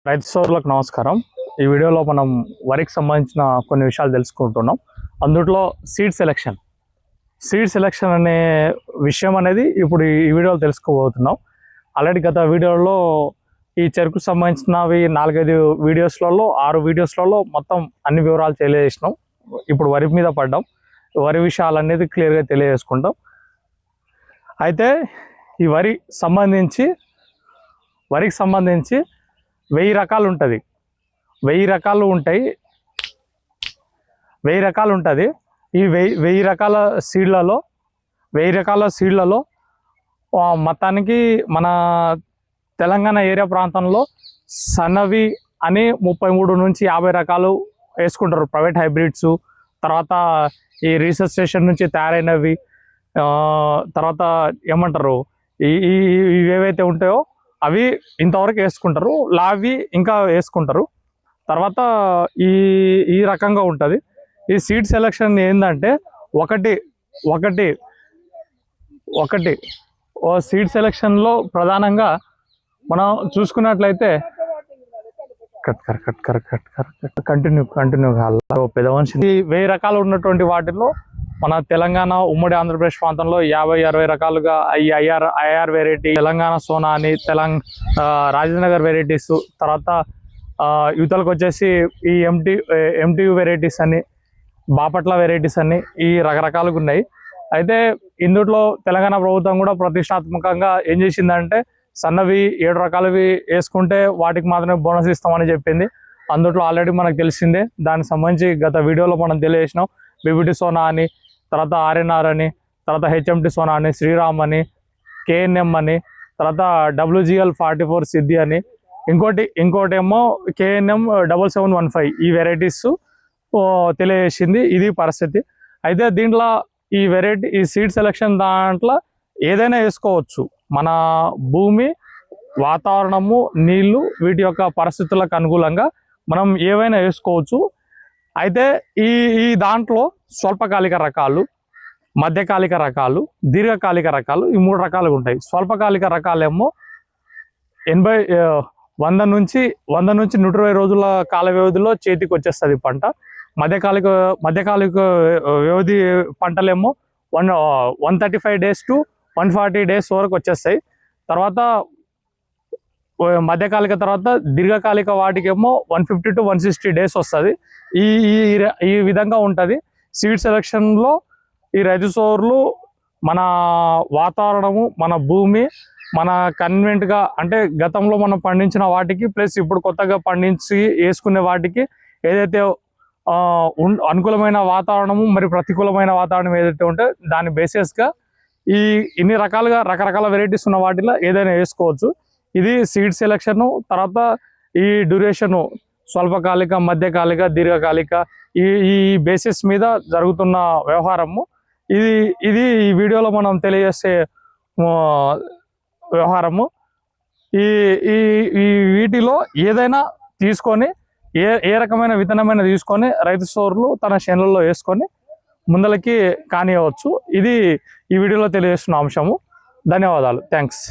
రైతు సోదరులకు నమస్కారం. ఈ వీడియోలో మనం వరికి సంబంధించిన కొన్ని విషయాలు తెలుసుకుంటున్నాం. అందులో సీడ్ సెలెక్షన్ అనే విషయం అనేది ఇప్పుడు ఈ వీడియోలో తెలుసుకోబోతున్నాం. ఆల్రెడీ గత వీడియోలో ఈ చెరుకు సంబంధించినవి 4-5 వీడియోస్లలో 6 వీడియోస్లలో మొత్తం అన్ని వివరాలు తెలియజేసినాం. ఇప్పుడు వరి మీద పడ్డాం. వరి విషయాలు అనేది క్లియర్గా తెలియజేసుకుంటాం. అయితే ఈ వరికి సంబంధించి 1000 రకాలు ఉంటుంది. 1000 రకాలు ఉంటాయి. 1000 రకాలు ఉంటుంది. ఈ 1000 రకాల సీడ్లలో మొత్తానికి మన తెలంగాణ ఏరియా ప్రాంతంలో సన్నవి అని 33 నుంచి 50 రకాలు వేసుకుంటారు. ప్రైవేట్ హైబ్రిడ్స్, తర్వాత ఈ రీసెర్చ్ స్టేషన్ నుంచి తయారైనవి, తర్వాత ఏమంటారు ఇవేవైతే ఉంటాయో అవి ఇంతవరకు వేసుకుంటారు. లావి ఇంకా వేసుకుంటారు. తర్వాత ఈ రకంగా ఉంటుంది. ఈ సీడ్ సెలెక్షన్ ఏంటంటే ఒకటి సీడ్ సెలెక్షన్లో ప్రధానంగా మనం చూసుకున్నట్లయితే కంటిన్యూ కావాలి పెద్ద మనిషి. 1000 రకాలు ఉన్నటువంటి వాటిల్లో మన తెలంగాణ ఉమ్మడి ఆంధ్రప్రదేశ్ ప్రాంతంలో 50-60 రకాలుగా ఈ ఐఆర్ వెరైటీ, తెలంగాణ సోనా అని, రాజేంద్రనగర్ వెరైటీస్, తర్వాత యువతలకు వచ్చేసి ఈ ఎంటీయు వెరైటీస్ అని, బాపట్ల వెరైటీస్ అని ఈ రకరకాలుగా ఉన్నాయి. అయితే ఇందులో తెలంగాణ ప్రభుత్వం కూడా ప్రతిష్టాత్మకంగా ఏం చేసిందంటే సన్నవి 7 రకాలవి వేసుకుంటే వాటికి మాత్రమే బోనస్ ఇస్తామని చెప్పింది. అందులో ఆల్రెడీ మనకు తెలిసిందే. దానికి సంబంధించి గత వీడియోలో మనం తెలియజేసినాం. బీబీటీ సోనా అని, తర్వాత ఆర్ఎన్ఆర్ అని, తర్వాత హెచ్ఎంటి సోనా అని, శ్రీరామ్ అని, కేఎన్ఎం అని, తర్వాత WGL 44 సిద్ధి అని, ఇంకోటి ఏమో KNM 7715 ఈ వెరైటీస్ తెలియజేసింది. ఇది పరిస్థితి. అయితే దీంట్లో ఈ సీడ్ సెలెక్షన్ దాంట్లో ఏదైనా వేసుకోవచ్చు. మన భూమి, వాతావరణము, నీళ్లు, వీటి యొక్క పరిస్థితులకు అనుకూలంగా మనం ఏవైనా వేసుకోవచ్చు. అయితే ఈ దాంట్లో స్వల్పకాలిక రకాలు, మధ్యకాలిక రకాలు, దీర్ఘకాలిక రకాలు, ఈ 3 రకాలుగా ఉంటాయి. స్వల్పకాలిక రకాలేమో 100 నుంచి 120 రోజుల కాల వ్యవధిలో చేతికి వచ్చేస్తుంది పంట. మధ్యకాలిక వ్యవధి పంటలేమో 135 days to 140 days వరకు వచ్చేస్తాయి. తర్వాత మధ్యకాలిక తర్వాత దీర్ఘకాలిక వాటికేమో 150 to 160 days వస్తుంది. ఈ విధంగా ఉంటుంది. సీడ్ సెలెక్షన్లో ఈ రైతు సోదరులు మన వాతావరణము, మన భూమి, మన కన్వెంట్గా అంటే గతంలో మనం పండించిన వాటికి ప్లస్ ఇప్పుడు కొత్తగా పండించి వేసుకునే వాటికి ఏదైతే అనుకూలమైన వాతావరణము మరియు ప్రతికూలమైన వాతావరణం ఏదైతే ఉంటే దాని బేసిస్గా ఇన్ని రకరకాల వెరైటీస్ ఉన్న వాటిలో ఏదైనా వేసుకోవచ్చు. ఇది సీడ్ సెలెక్షన్. తర్వాత ఈ డ్యూరేషను స్వల్పకాలిక, మధ్యకాలిక, దీర్ఘకాలిక ఈ బేసిస్ మీద జరుగుతున్న వ్యవహారము. ఇది ఈ వీడియోలో మనం తెలియజేసే వ్యవహారము. ఈ వీటిలో ఏదైనా తీసుకొని ఏ రకమైన విత్తనమైన తీసుకొని రైతు సోదరులు తన చేనులలో వేసుకొని ముందలకి కానివ్వచ్చు. ఇది ఈ వీడియోలో తెలియజేస్తున్న అంశము. ధన్యవాదాలు. థ్యాంక్స్.